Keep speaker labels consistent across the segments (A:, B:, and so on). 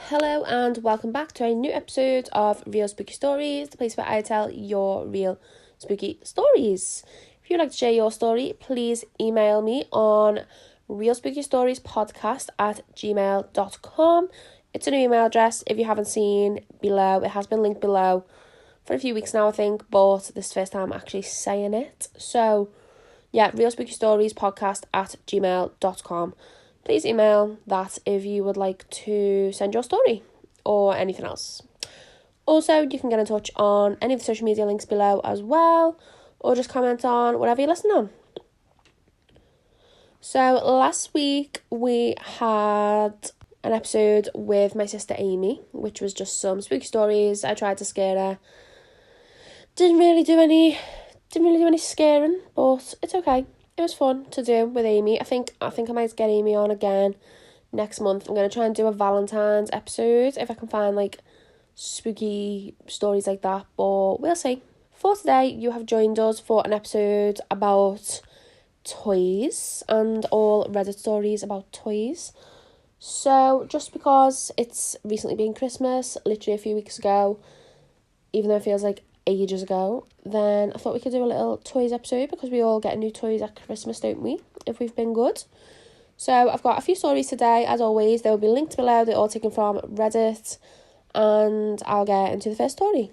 A: Hello and welcome back to a new episode of Real Spooky Stories, the place where I tell your real spooky stories. If you'd like to share your story, please email me on realspooky-storiesPodcast@gmail.com. It's a new email address. If you haven't seen below, it has been linked below for a few weeks now, I think, but this is the first time I'm actually saying it. So, yeah, realspookyStoriesPodcast@gmail.com. Please email that if you would like to send your story or anything else. Also, you can get in touch on any of the social media links below as well, or just comment on whatever you're listening on. So last week we had an episode with my sister Amy, which was just some spooky stories. I tried to scare her. Didn't really do any scaring, but it's okay. It was fun to do with Amy. I think I might get Amy on again next month. I'm going to try and do a Valentine's episode if I can find like spooky stories like that, but we'll see. For today, you have joined us for an episode about toys and all Reddit stories about toys. So just because it's recently been Christmas, literally a few weeks ago, even though it feels like ages ago, then I thought we could do a little toys episode because we all get new toys at Christmas, don't we, if we've been good. So I've got a few stories today. As always, they will be linked below. They're all taken from Reddit, and I'll get into the first story.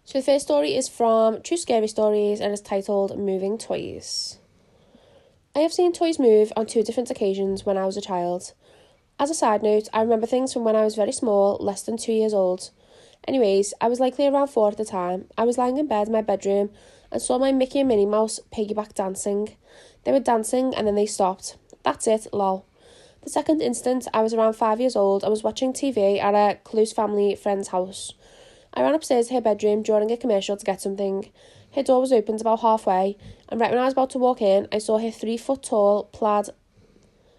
A: So the first story is from True Scary Stories and is titled Moving Toys. I have seen toys move on 2 different occasions when I was a child. As a side note, I remember things from when I was very small, less than 2 years old. Anyways, I was likely around 4 at the time. I was lying in bed in my bedroom and saw my Mickey and Minnie Mouse piggyback dancing. They were dancing and then they stopped. That's it, lol. The second instance, I was around 5 years old and was watching TV at a close family friend's house. I ran upstairs to her bedroom during a commercial to get something. Her door was opened about halfway, and right when I was about to walk in, I saw her 3-foot-tall, plaid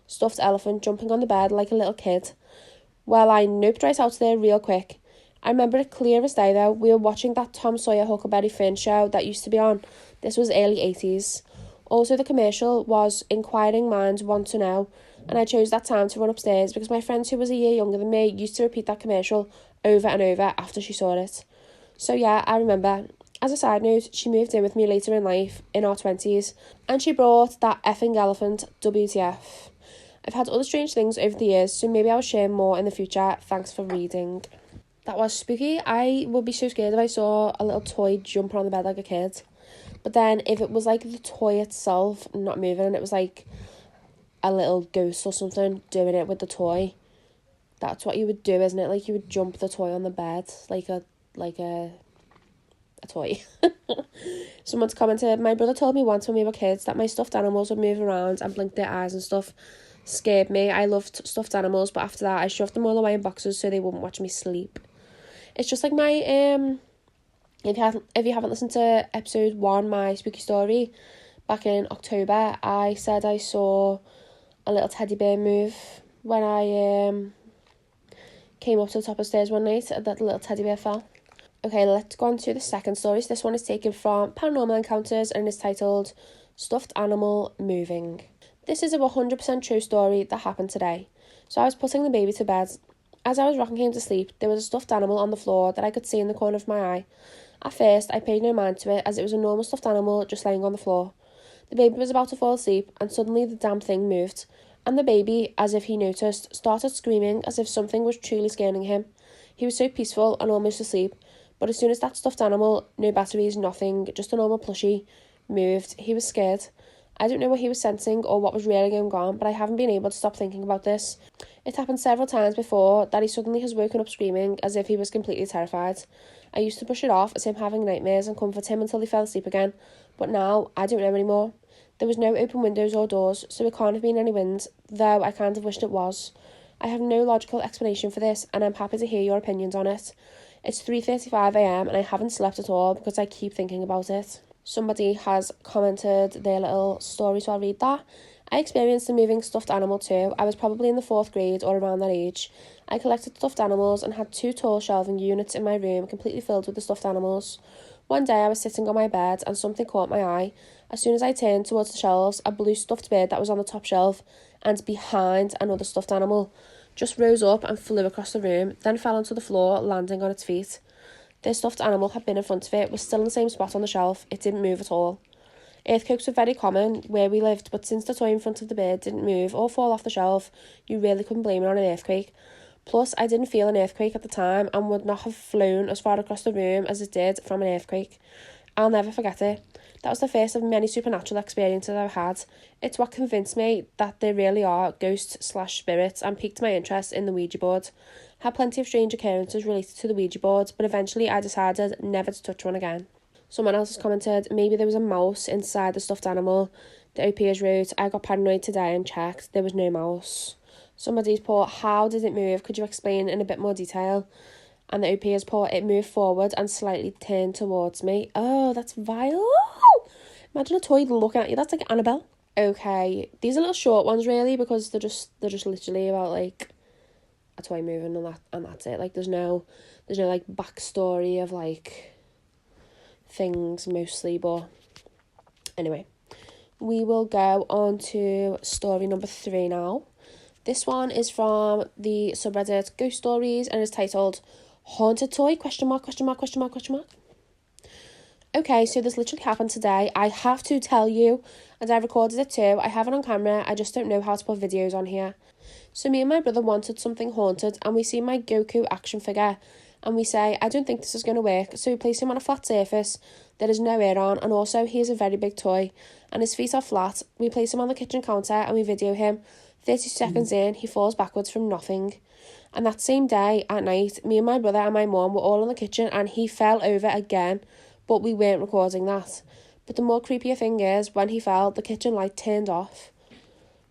A: stuffed elephant jumping on the bed like a little kid. Well, I noped right out there real quick. I remember it clear as day though. We were watching that Tom Sawyer Huckleberry Finn show that used to be on. This was early 80s. Also, the commercial was Inquiring Minds Want to Know, and I chose that time to run upstairs because my friend who was a year younger than me used to repeat that commercial over and over after she saw it. So yeah, I remember. As a side note, she moved in with me later in life, in our 20s, and she brought that effing elephant, WTF. I've had other strange things over the years, so maybe I'll share more in the future. Thanks for reading. That was spooky. I would be so scared if I saw a little toy jumping on the bed like a kid. But then if it was like the toy itself not moving and it was like a little ghost or something doing it with the toy, that's what you would do, isn't it? Like you would jump the toy on the bed like a toy. Someone's commented, my brother told me once when we were kids that my stuffed animals would move around and blink their eyes and stuff. Scared me. I loved stuffed animals, but after that I shoved them all away in boxes so they wouldn't watch me sleep. It's just like my if you haven't listened to episode 1, my spooky story back in October, I said I saw a little teddy bear move when I came up to the top of the stairs one night and that little teddy bear fell. Okay, let's go on to the second story. So this one is taken from Paranormal Encounters and is titled Stuffed Animal Moving. This is a 100% true story that happened today. So I was putting the baby to bed. As I was rocking him to sleep, there was a stuffed animal on the floor that I could see in the corner of my eye. At first, I paid no mind to it as it was a normal stuffed animal just laying on the floor. The baby was about to fall asleep and suddenly the damn thing moved. And the baby, as if he noticed, started screaming as if something was truly scaring him. He was so peaceful and almost asleep, but as soon as that stuffed animal, no batteries, nothing, just a normal plushie, moved, he was scared. I don't know what he was sensing or what was really going on, but I haven't been able to stop thinking about this. It happened several times before that he suddenly has woken up screaming as if he was completely terrified. I used to brush it off as him having nightmares and comfort him until he fell asleep again, but now I don't know anymore. There was no open windows or doors, so it can't have been any wind, though I kind of wished it was. I have no logical explanation for this, and I'm happy to hear your opinions on it. It's 3:35am and I haven't slept at all because I keep thinking about it. Somebody has commented their little story, so I'll read that. I experienced a moving stuffed animal too. I was probably in the 4th grade or around that age. I collected stuffed animals and had 2 tall shelving units in my room completely filled with the stuffed animals. One day I was sitting on my bed and something caught my eye. As soon as I turned towards the shelves, a blue stuffed bird that was on the top shelf and behind another stuffed animal just rose up and flew across the room, then fell onto the floor, landing on its feet. The stuffed animal had been in front of it, was still in the same spot on the shelf. It didn't move at all. Earthquakes were very common where we lived, but since the toy in front of the bird didn't move or fall off the shelf, you really couldn't blame it on an earthquake. Plus, I didn't feel an earthquake at the time and would not have flown as far across the room as it did from an earthquake. I'll never forget it. That was the first of many supernatural experiences I've had. It's what convinced me that there really are ghosts/spirits and piqued my interest in the Ouija board. Had plenty of strange occurrences related to the Ouija board, but eventually I decided never to touch one again. Someone else has commented, maybe there was a mouse inside the stuffed animal. The OP has wrote, I got paranoid today and checked. There was no mouse. Somebody's put, how did it move? Could you explain in a bit more detail? And the OP has put, it moved forward and slightly turned towards me. Oh, that's vile. Imagine a toy looking at you. That's like Annabelle. Okay, these are little short ones really, because they're just literally about like a toy moving and that's it. Like there's no like backstory of like things mostly, but anyway, we will go on to story number 3 now. This one is from the subreddit Ghost Stories and is titled Haunted Toy ? Okay, so this literally happened today. I have to tell you, and I recorded it too. I have it on camera, I just don't know how to put videos on here. So me and my brother wanted something haunted, and we see my Goku action figure, and we say, I don't think this is going to work, so we place him on a flat surface, there is no air on, and also he is a very big toy, and his feet are flat. We place him on the kitchen counter, and we video him. 30 seconds in, he falls backwards from nothing. And that same day, at night, me and my brother and my mum were all in the kitchen, and he fell over again, but we weren't recording that. But the more creepier thing is, when he fell, the kitchen light turned off.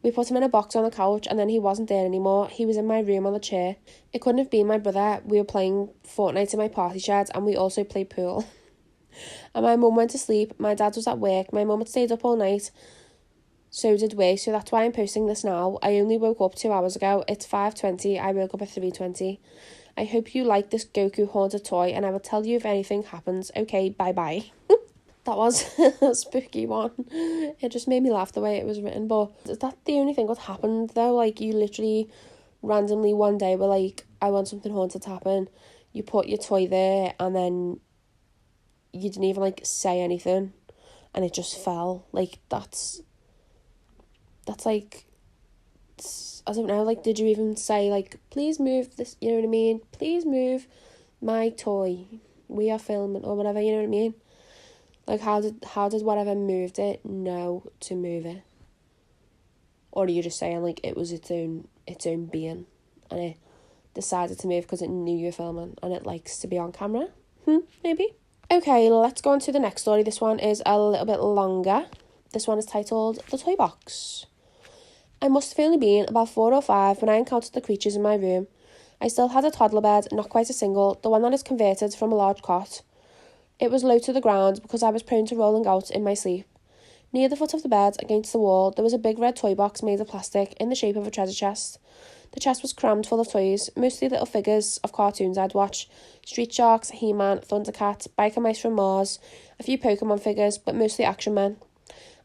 A: We put him in a box on the couch, and then he wasn't there anymore. He was in my room on the chair. It couldn't have been my brother. We were playing Fortnite in my party shed, and we also played pool. And my mum went to sleep. My dad was at work. My mum had stayed up all night. So did we. So that's why I'm posting this now. I only woke up 2 hours ago. It's 5:20. I woke up at 3:20. I hope you like this Goku haunted toy, and I will tell you if anything happens. Okay, bye-bye. That was a spooky one. It just made me laugh the way it was written. But is that the only thing that happened, though? Like, you literally randomly one day were like, I want something haunted to happen. You put your toy there, and then you didn't even, like, say anything. And it just fell. Like, that's like, I don't know, like, did you even say, like, please move this, you know what I mean? Please move my toy. We are filming, or whatever, you know what I mean? Like, how did whatever moved it know to move it? Or are you just saying, like, it was its own being, and it decided to move because it knew you were filming, and it likes to be on camera? Maybe? Okay, let's go on to the next story. This one is a little bit longer. This one is titled The Toy Box. I must have only been about 4 or 5 when I encountered the creatures in my room. I still had a toddler bed, not quite a single, the one that is converted from a large cot. It was low to the ground because I was prone to rolling out in my sleep. Near the foot of the bed, against the wall, there was a big red toy box made of plastic in the shape of a treasure chest. The chest was crammed full of toys, mostly little figures of cartoons I'd watch. Street Sharks, He-Man, Thundercat, Biker Mice from Mars, a few Pokemon figures, but mostly action men.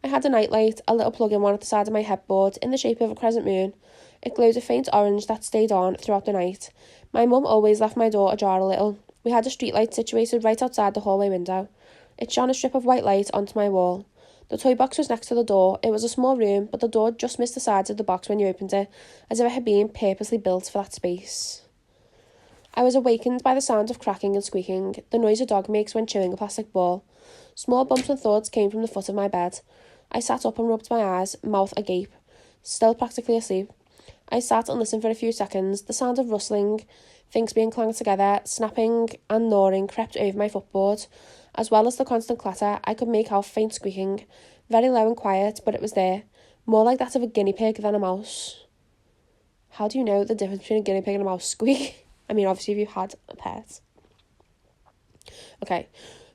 A: I had a nightlight, a little plug-in one at the side of my headboard, in the shape of a crescent moon. It glowed a faint orange that stayed on throughout the night. My mum always left my door ajar a little. We had a streetlight situated right outside the hallway window. It shone a strip of white light onto my wall. The toy box was next to the door. It was a small room, but the door just missed the sides of the box when you opened it, as if it had been purposely built for that space. I was awakened by the sound of cracking and squeaking, the noise a dog makes when chewing a plastic ball. Small bumps and thuds came from the foot of my bed. I sat up and rubbed my eyes, mouth agape, still practically asleep. I sat and listened for a few seconds. The sound of rustling, things being clanged together, snapping and gnawing crept over my footboard. As well as the constant clatter, I could make out faint squeaking, very low and quiet, but it was there, more like that of a guinea pig than a mouse. How do you know the difference between a guinea pig and a mouse squeak? I mean, obviously if you've had a pet. Okay.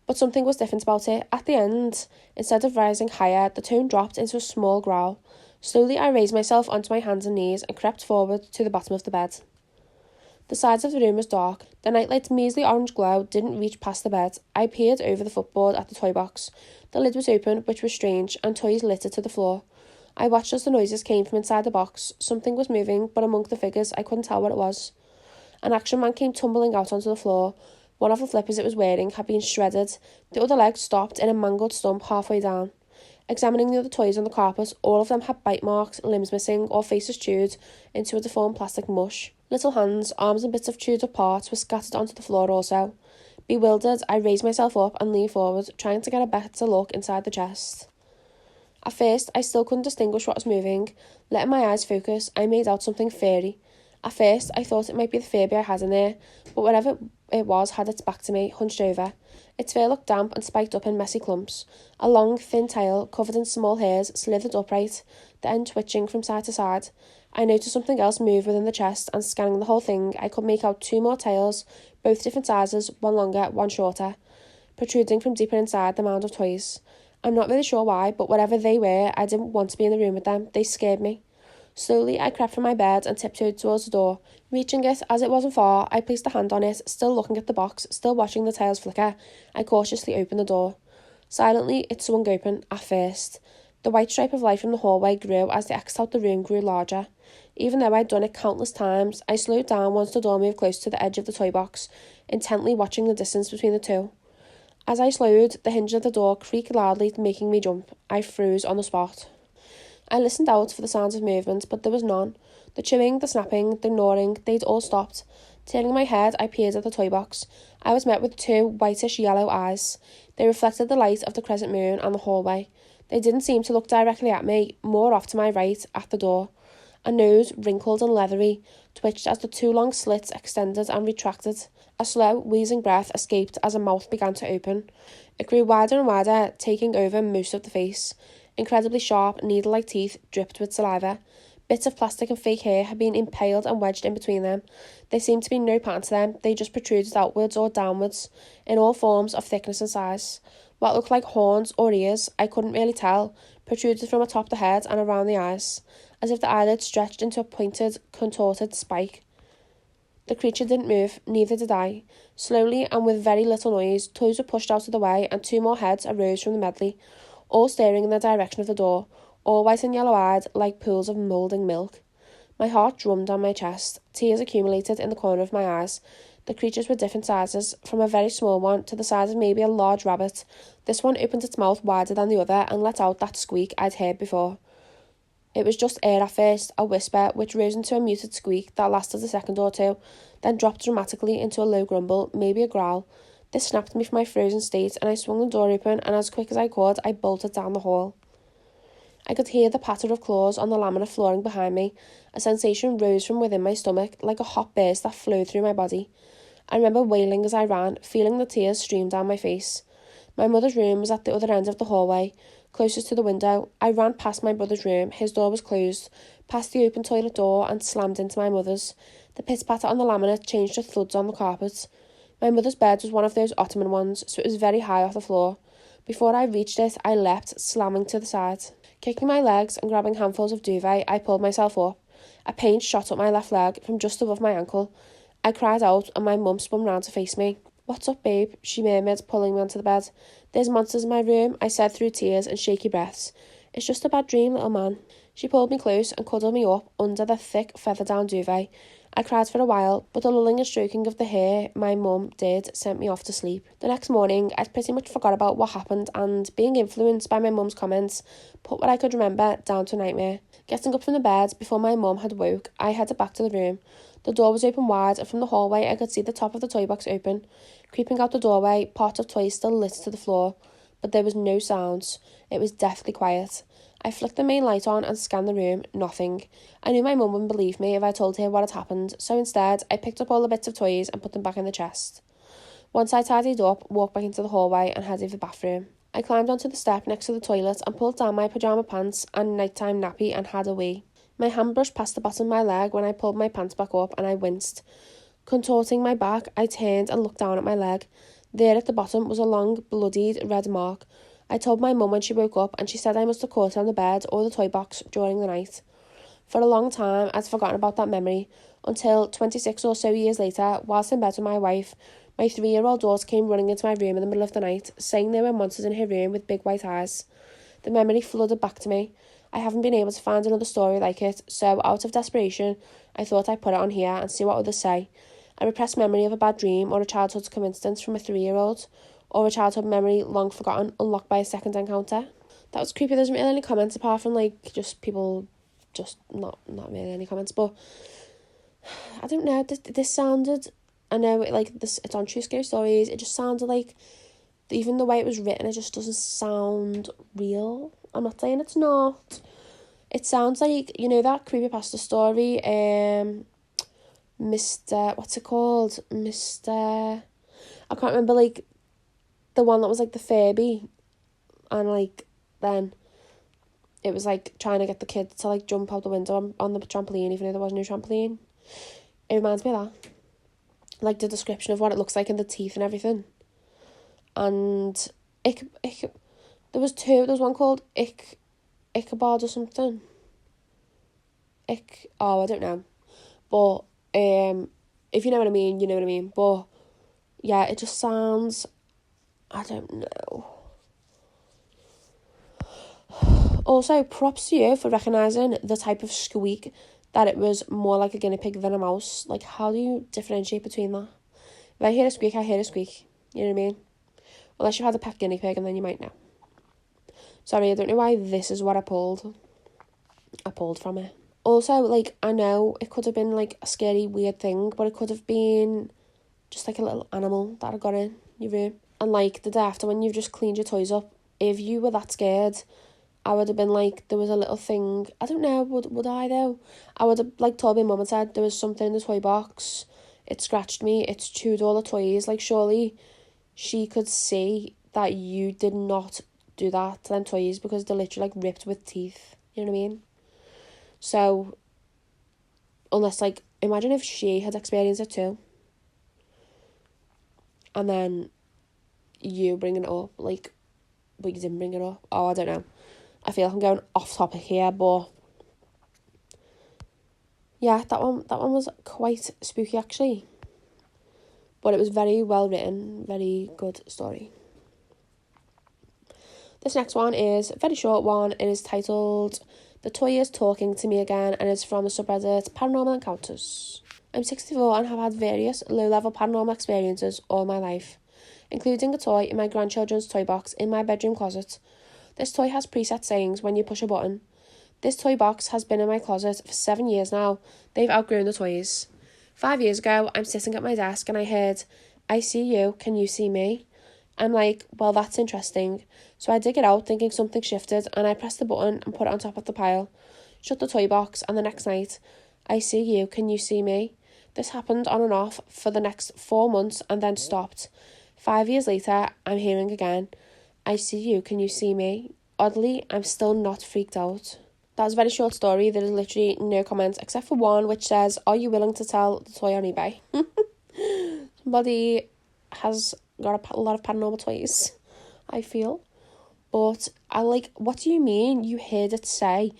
A: But something was different about it. At the end, instead of rising higher, the tone dropped into a small growl. Slowly I raised myself onto my hands and knees and crept forward to the bottom of the bed. The sides of the room was dark. The nightlight's measly orange glow didn't reach past the bed. I peered over the footboard at the toy box. The lid was open, which was strange, and toys littered to the floor. I watched as the noises came from inside the box. Something was moving, but among the figures I couldn't tell what it was. An action man came tumbling out onto the floor. One of the flippers it was wearing had been shredded. The other leg stopped in a mangled stump halfway down. Examining the other toys on the carpet, all of them had bite marks, limbs missing, or faces chewed into a deformed plastic mush. Little hands, arms and bits of chewed up parts were scattered onto the floor also. Bewildered, I raised myself up and leaned forward, trying to get a better look inside the chest. At first, I still couldn't distinguish what was moving. Letting my eyes focus, I made out something furry. At first, I thought it might be the Furby I had in there, but whatever it was had its back to me, hunched over. Its fur looked damp and spiked up in messy clumps. A long, thin tail, covered in small hairs, slithered upright, the end twitching from side to side. I noticed something else move within the chest, and scanning the whole thing, I could make out 2 more tails, both different sizes, one longer, one shorter, protruding from deeper inside the mound of toys. I'm not really sure why, but whatever they were, I didn't want to be in the room with them. They scared me. Slowly, I crept from my bed and tiptoed towards the door. Reaching it, as it wasn't far, I placed a hand on it, still looking at the box, still watching the tails flicker. I cautiously opened the door. Silently, it swung open, at first. The white stripe of light from the hallway grew as the exit out the room grew larger. Even though I'd done it countless times, I slowed down once the door moved close to the edge of the toy box, intently watching the distance between the two. As I slowed, the hinge of the door creaked loudly, making me jump. I froze on the spot. I listened out for the sounds of movement, but there was none. The chewing, the snapping, the gnawing, they'd all stopped. Turning my head, I peered at the toy box. I was met with 2 whitish-yellow eyes. They reflected the light of the crescent moon and the hallway. They didn't seem to look directly at me, more off to my right, at the door. A nose, wrinkled and leathery, twitched as the 2 long slits extended and retracted. A slow, wheezing breath escaped as a mouth began to open. It grew wider and wider, taking over most of the face. Incredibly sharp, needle-like teeth dripped with saliva. Bits of plastic and fake hair had been impaled and wedged in between them. There seemed to be no pattern to them, they just protruded outwards or downwards, in all forms of thickness and size. What looked like horns or ears, I couldn't really tell, protruded from atop the head and around the eyes, as if the eyelids stretched into a pointed, contorted spike. The creature didn't move, neither did I. Slowly and with very little noise, toys were pushed out of the way and 2 more heads arose from the medley, all staring in the direction of the door, all white and yellow-eyed like pools of moulding milk. My heart drummed on my chest. Tears accumulated in the corner of my eyes. The creatures were different sizes, from a very small one to the size of maybe a large rabbit. This one opened its mouth wider than the other and let out that squeak I'd heard before. It was just air at first, a whisper, which rose into a muted squeak that lasted a second or 2, then dropped dramatically into a low grumble, maybe a growl. This snapped me from my frozen state, and I swung the door open, and as quick as I could, I bolted down the hall. I could hear the patter of claws on the laminate flooring behind me. A sensation rose from within my stomach, like a hot burst that flowed through my body. I remember wailing as I ran, feeling the tears stream down my face. My mother's room was at the other end of the hallway, closest to the window. I ran past my brother's room, his door was closed, past the open toilet door and slammed into my mother's. The pit-patter on the laminate changed to thuds on the carpet. My mother's bed was one of those Ottoman ones, so it was very high off the floor. Before I reached it, I leapt, slamming to the side. Kicking my legs and grabbing handfuls of duvet, I pulled myself up. A pain shot up my left leg from just above my ankle. I cried out and my mum spun round to face me. "What's up, babe?" she murmured, pulling me onto the bed. "There's monsters in my room," I said through tears and shaky breaths. "It's just a bad dream, little man." She pulled me close and cuddled me up under the thick feather-down duvet. I cried for a while, but the lulling and stroking of the hair my mum did sent me off to sleep. The next morning, I'd pretty much forgot about what happened and, being influenced by my mum's comments, put what I could remember down to a nightmare. Getting up from the bed before my mum had woke, I headed back to the room. The door was open wide, and from the hallway I could see the top of the toy box open. Creeping out the doorway, parts of toys still littered to the floor, but there was no sounds. It was deathly quiet. I flicked the main light on and scanned the room. Nothing. I knew my mum wouldn't believe me if I told her what had happened, so instead I picked up all the bits of toys and put them back in the chest. Once I tidied up, walked back into the hallway and headed for the bathroom. I climbed onto the step next to the toilet and pulled down my pyjama pants and nighttime nappy and had a wee. My hand brushed past the bottom of my leg when I pulled my pants back up and I winced. Contorting my back, I turned and looked down at my leg. There at the bottom was a long, bloodied red mark. I told my mum when she woke up and she said I must have caught it on the bed or the toy box during the night. For a long time, I'd forgotten about that memory, until 26 or so years later, whilst in bed with my wife, my 3-year-old daughter came running into my room in the middle of the night, saying there were monsters in her room with big white eyes. The memory flooded back to me. I haven't been able to find another story like it, so out of desperation, I thought I'd put it on here and see what others say. A repressed memory of a bad dream or a childhood coincidence from a 3-year-old, or a childhood memory long forgotten, unlocked by a second encounter. That was creepy. There's not really any comments apart from like just people, just not really any comments. But I don't know. This sounded. I know it's on True Scary Stories. It just sounded like even the way it was written, it just doesn't sound real. I'm not saying it's not. It sounds like, you know, that creepypasta story, Mr. What's it called? Mr. I can't remember, like, the one that was, like, the Furby. And, like, then it was, like, trying to get the kid to, like, jump out the window on the trampoline, even though there was no trampoline. It reminds me of that. Like, the description of what it looks like and the teeth and everything. And there was one called Ichabod or something. I don't know. But if you know what I mean, you know what I mean. But yeah, it just sounds, I don't know. Also, props to you for recognising the type of squeak, that it was more like a guinea pig than a mouse. Like, how do you differentiate between that? If I hear a squeak, I hear a squeak. You know what I mean? Unless you had a pet guinea pig, and then you might know. Sorry, I don't know why this is what I pulled. I pulled from it. Also, like, I know it could have been, like, a scary, weird thing, but it could have been just, like, a little animal that had got in your room. And, like, the day after, when you've just cleaned your toys up, if you were that scared, I would have been, like, there was a little thing. I don't know, would I, though? I would have, like, told my mum and said there was something in the toy box. It scratched me. It's chewed all the toys. Like, surely she could see that you did not do that to them toys, because they're literally, like, ripped with teeth. You know what I mean? So, unless, like, imagine if she had experienced it too. And then you bringing it up, like, but you didn't bring it up. Oh, I don't know. I feel like I'm going off topic here, but yeah, that one was quite spooky, actually. But it was very well written, very good story. This next one is a very short one. It is titled "The Toy is Talking to Me Again," and it's from the subreddit Paranormal Encounters. I'm 64 and have had various low-level paranormal experiences all my life, including a toy in my grandchildren's toy box in my bedroom closet. This toy has preset sayings when you push a button. This toy box has been in my closet for 7 years now. They've outgrown the toys. 5 years ago, I'm sitting at my desk and I heard, "I see you, can you see me?" I'm like, well, that's interesting. So I dig it out, thinking something shifted, and I press the button and put it on top of the pile. Shut the toy box, and the next night, "I see you, can you see me?" This happened on and off for the next 4 months and then stopped. 5 years later, I'm hearing again, "I see you, can you see me?" Oddly, I'm still not freaked out. That was a very short story. There is literally no comments except for one which says, "Are you willing to sell the toy on eBay?" Somebody has got a lot of paranormal toys, I feel. But I like, what do you mean you heard it say,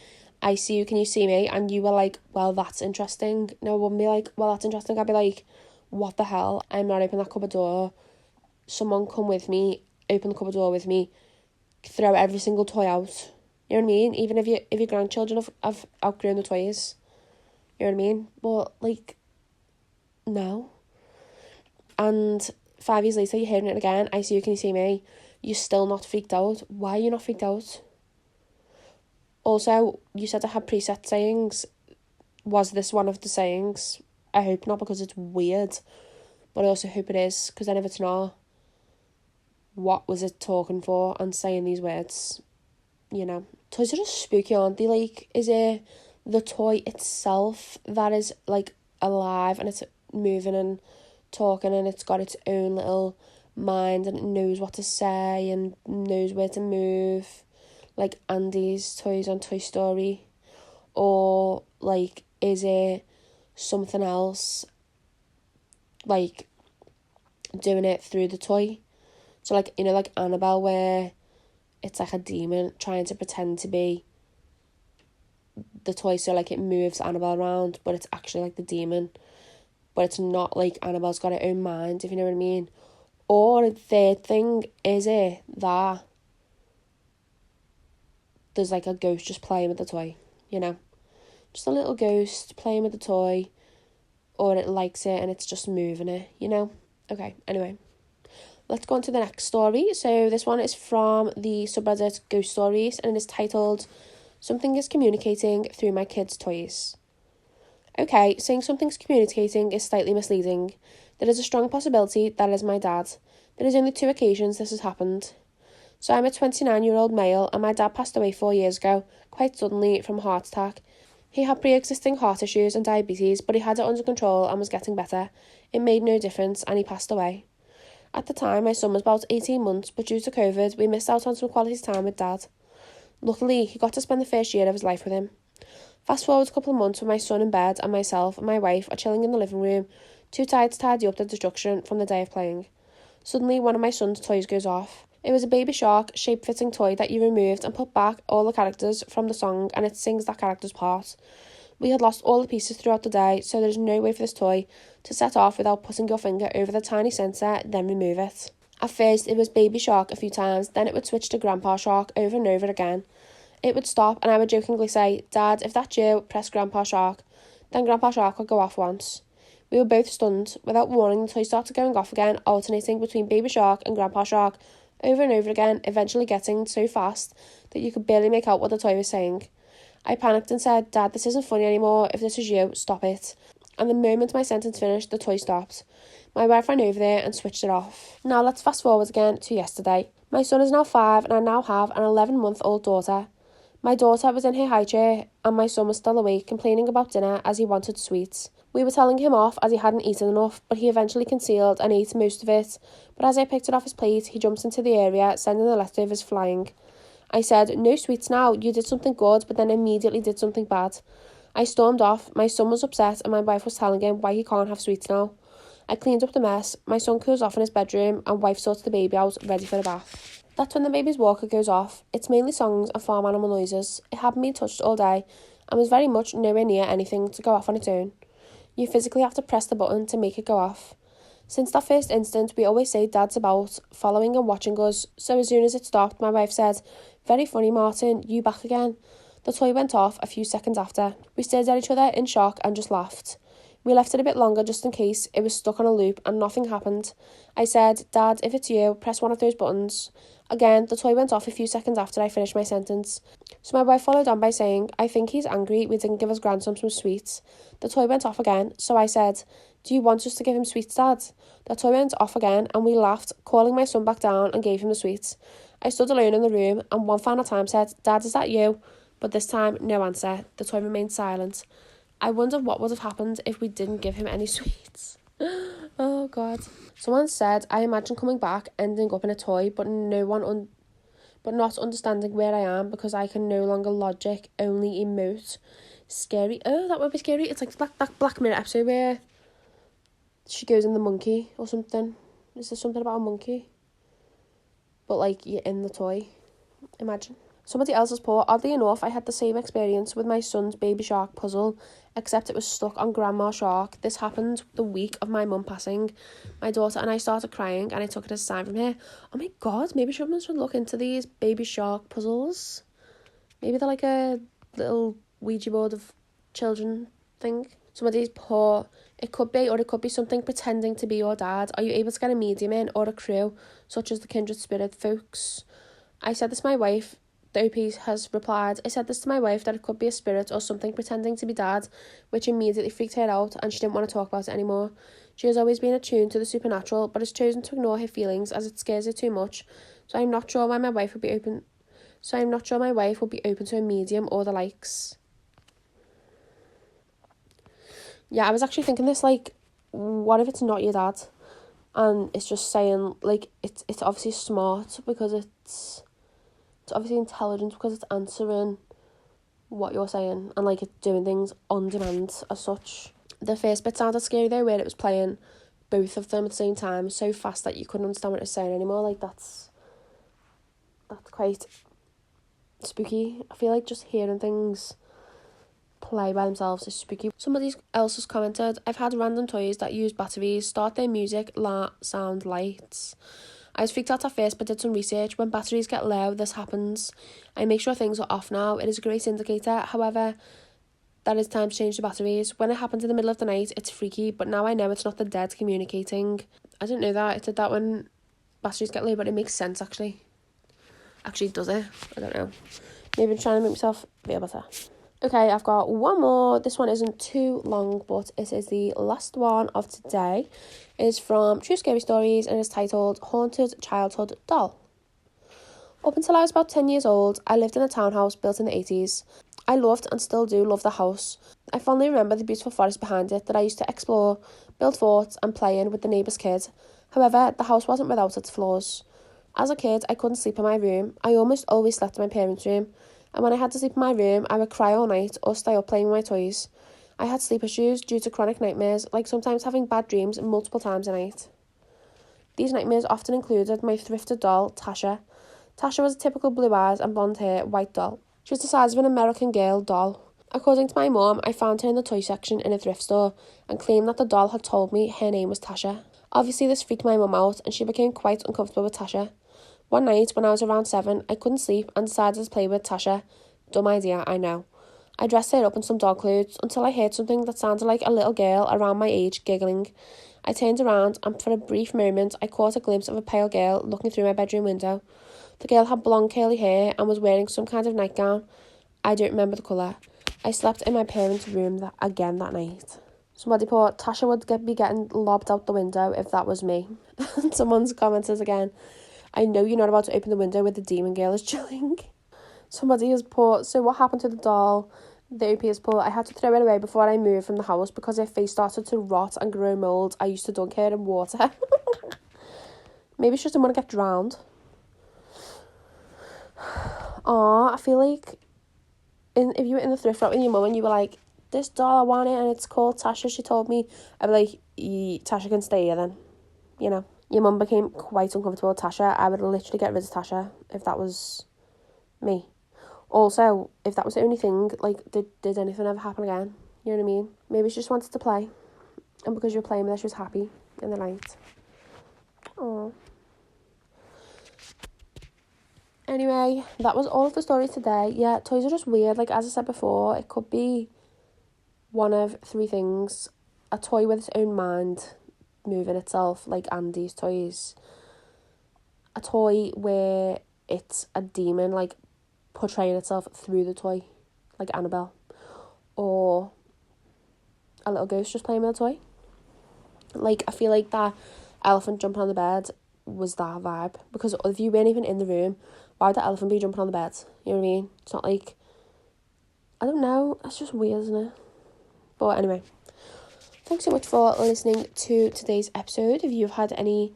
A: "I see you, can you see me?" And you were like, well, that's interesting. No, I wouldn't be like, well, that's interesting. I'd be like, what the hell? I'm not opening that cupboard door. Someone come with me, open the cupboard door with me, throw every single toy out. You know what I mean? Even if your grandchildren have outgrown the toys. You know what I mean? But, like, no. And 5 years later, you're hearing it again. "I see you, can you see me?" You're still not freaked out. Why are you not freaked out? Also, you said I had preset sayings. Was this one of the sayings? I hope not, because it's weird. But I also hope it is, because then if it's not, what was it talking for and saying these words? You know. Toys are just spooky, aren't they? Like, is it the toy itself that is, like, alive and it's moving and talking and it's got its own little mind and it knows what to say and knows where to move, like Andy's toys on Toy Story? Or, like, is it something else, like, doing it through the toy? So, like, you know, like Annabelle, where it's like a demon trying to pretend to be the toy, so like it moves Annabelle around, but it's actually like the demon. But it's not like Annabelle's got her own mind, if you know what I mean. Or the third thing, is it that there's like a ghost just playing with the toy, you know? Just a little ghost playing with the toy, or it likes it and it's just moving it, you know? Okay, anyway. Let's go on to the next story. So this one is from the subreddit Ghost Stories, and it is titled, Something is Communicating Through My Kids' Toys. Okay, saying something's communicating is slightly misleading. There is a strong possibility that it is my dad. There is only 2 occasions this has happened. So I'm a 29-year-old male, and my dad passed away 4 years ago, quite suddenly from a heart attack. He had pre-existing heart issues and diabetes, but he had it under control and was getting better. It made no difference, and he passed away. At the time, my son was about 18 months, but due to COVID, we missed out on some quality time with Dad. Luckily, he got to spend the first year of his life with him. Fast forward a couple of months with my son in bed, and myself and my wife are chilling in the living room, too tired to tidy up the destruction from the day of playing. Suddenly, one of my son's toys goes off. It was a baby shark, shape-fitting toy that you removed and put back all the characters from the song, and it sings that character's part. We had lost all the pieces throughout the day, so there is no way for this toy to set off without putting your finger over the tiny sensor, then remove it. At first, it was Baby Shark a few times, then it would switch to Grandpa Shark over and over again. It would stop, and I would jokingly say, Dad, if that's you, press Grandpa Shark. Then Grandpa Shark would go off once. We were both stunned. Without warning, the toy started going off again, alternating between Baby Shark and Grandpa Shark, over and over again, eventually getting so fast that you could barely make out what the toy was saying. I panicked and said, Dad, this isn't funny anymore. If this is you, stop it. And the moment my sentence finished, the toy stopped. My wife ran over there and switched it off. Now let's fast forward again to yesterday. My son is now 5 and I now have an 11-month-old daughter. My daughter was in her high chair and my son was still awake, complaining about dinner as he wanted sweets. We were telling him off as he hadn't eaten enough, but he eventually concealed and ate most of it. But as I picked it off his plate, he jumped into the area, sending the leftovers flying. I said, no sweets now, you did something good, but then immediately did something bad. I stormed off, my son was upset, and my wife was telling him why he can't have sweets now. I cleaned up the mess, my son cools off in his bedroom, and wife sorts the baby out, ready for a bath. That's when the baby's walker goes off. It's mainly songs and farm animal noises. It hadn't been touched all day, and was very much nowhere near anything to go off on its own. You physically have to press the button to make it go off. Since that first instant, we always say Dad's about, following and watching us, so as soon as it stopped, my wife said, very funny, Martin, you back again. The toy went off a few seconds after. We stared at each other in shock and just laughed. We left it a bit longer just in case it was stuck on a loop and nothing happened. I said, Dad, if it's you, press one of those buttons. Again, the toy went off a few seconds after I finished my sentence. So my wife followed on by saying, I think he's angry we didn't give his grandson some sweets. The toy went off again, so I said, do you want us to give him sweets, Dad? The toy went off again and we laughed, calling my son back down and gave him the sweets. I stood alone in the room and one final time said, Dad, is that you? But this time, no answer. The toy remained silent. I wondered what would have happened if we didn't give him any sweets. Oh, God. Someone said, I imagine coming back, ending up in a toy, but not understanding where I am because I can no longer logic, only emote. Scary. Oh, that would be scary. It's like that Black Mirror episode where she goes in the monkey or something. Is there something about a monkey? But like you're in the toy. Imagine. Somebody else has put, oddly enough, I had the same experience with my son's Baby Shark puzzle, except it was stuck on Grandma Shark. This happened the week of my mum passing. My daughter and I started crying and I took it as a sign from her. Oh my God, maybe someone should look into these Baby Shark puzzles. Maybe they're like a little Ouija board of children thing. Somebody's put, it could be something pretending to be your dad. Are you able to get a medium in or a crew, such as the kindred spirit folks? I said this to my wife. The OP has replied, I said this to my wife that it could be a spirit or something pretending to be Dad, which immediately freaked her out and she didn't want to talk about it anymore. She has always been attuned to the supernatural but has chosen to ignore her feelings as it scares her too much, so I'm not sure my wife would be open to a medium or the likes. Yeah, I was actually thinking this, like, what if it's not your dad? And it's just saying, like, it's obviously smart because it's obviously intelligent because it's answering what you're saying and like it's doing things on demand as such. The first bit sounded scary though, where it was playing both of them at the same time so fast that you couldn't understand what it was saying anymore. Like that's quite spooky. I feel like just hearing things play by themselves is spooky. Somebody else has commented, I've had random toys that use batteries start their music, sound, lights. I was freaked out at first but did some research. When batteries get low, this happens. I make sure things are off now. It is a great indicator. However, that is time to change the batteries. When it happens in the middle of the night, it's freaky, but now I know it's not the dead communicating. I didn't know that. It did that when batteries get low, but it makes sense actually. Actually, does it? I don't know. Maybe I'm trying to make myself feel better. Okay, I've got one more. This one isn't too long, but it is the last one of today. It is from True Scary Stories and is titled Haunted Childhood Doll. Up until I was about 10 years old, I lived in a townhouse built in the 80s. I loved and still do love the house. I fondly remember the beautiful forest behind it that I used to explore, build forts and play in with the neighbour's kid. However, the house wasn't without its flaws. As a kid, I couldn't sleep in my room. I almost always slept in my parents' room. And when I had to sleep in my room, I would cry all night or stay up playing with my toys. I had sleep issues due to chronic nightmares, like sometimes having bad dreams multiple times a night. These nightmares often included my thrifted doll, Tasha. Tasha was a typical blue eyes and blonde hair, white doll. She was the size of an American Girl doll. According to my mum, I found her in the toy section in a thrift store and claimed that the doll had told me her name was Tasha. Obviously, this freaked my mum out and she became quite uncomfortable with Tasha. One night, when I was around 7, I couldn't sleep and decided to play with Tasha. Dumb idea, I know. I dressed her up in some dog clothes until I heard something that sounded like a little girl around my age giggling. I turned around and for a brief moment I caught a glimpse of a pale girl looking through my bedroom window. The girl had blonde curly hair and was wearing some kind of nightgown. I don't remember the colour. I slept in my parents' room again that night. Somebody put, Tasha would be getting lobbed out the window if that was me. Someone's commented again, I know you're not about to open the window with the demon girl is chilling. Somebody has put, so what happened to the doll? The OP has put, I had to throw it away before I moved from the house because her face started to rot and grow mould. I used to dunk her in water. Maybe she just didn't want to get drowned. I feel like if you were in the thrift shop with your mum and you were like, this doll, I want it and it's called Tasha, she told me, I'd be like, Tasha can stay here then, you know. Your mum became quite uncomfortable with Tasha. I would literally get rid of Tasha if that was me. Also, if that was the only thing, like, did anything ever happen again? You know what I mean? Maybe she just wanted to play. And because you were playing with her, she was happy in the night. Oh. Anyway, that was all of the stories today. Yeah, toys are just weird. Like, as I said before, it could be one of 3 things. A toy with its own mind moving itself, like Andy's toys. A toy where it's a demon, like, portraying itself through the toy, like Annabelle. Or a little ghost just playing with a toy. Like, I feel like that elephant jumping on the bed was that vibe. Because if you weren't even in the room, why would the elephant be jumping on the bed? You know what I mean? It's not like, I don't know, it's just weird, isn't it? But anyway, thanks so much for listening to today's episode. If you've had any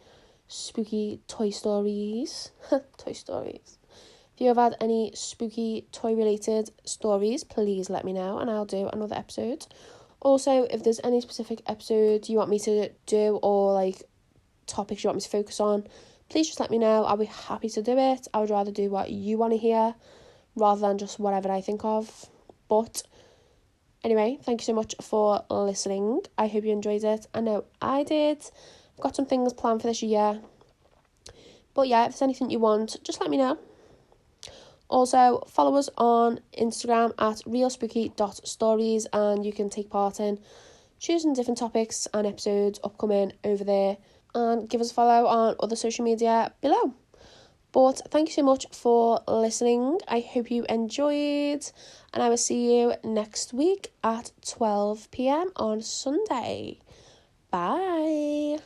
A: spooky toy stories, if you have had any spooky toy related stories, please let me know and I'll do another episode. Also, if there's any specific episode you want me to do or like topics you want me to focus on, please just let me know. I'll be happy to do it. I would rather do what you want to hear rather than just whatever I think of. But anyway, thank you so much for listening. I hope you enjoyed it. I know I did. I've got some things planned for this year. But yeah, if there's anything you want, just let me know. Also, follow us on Instagram at realspooky.stories and you can take part in choosing different topics and episodes upcoming over there. And give us a follow on other social media below. But thank you so much for listening. I hope you enjoyed. And I will see you next week at 12 p.m. on Sunday. Bye.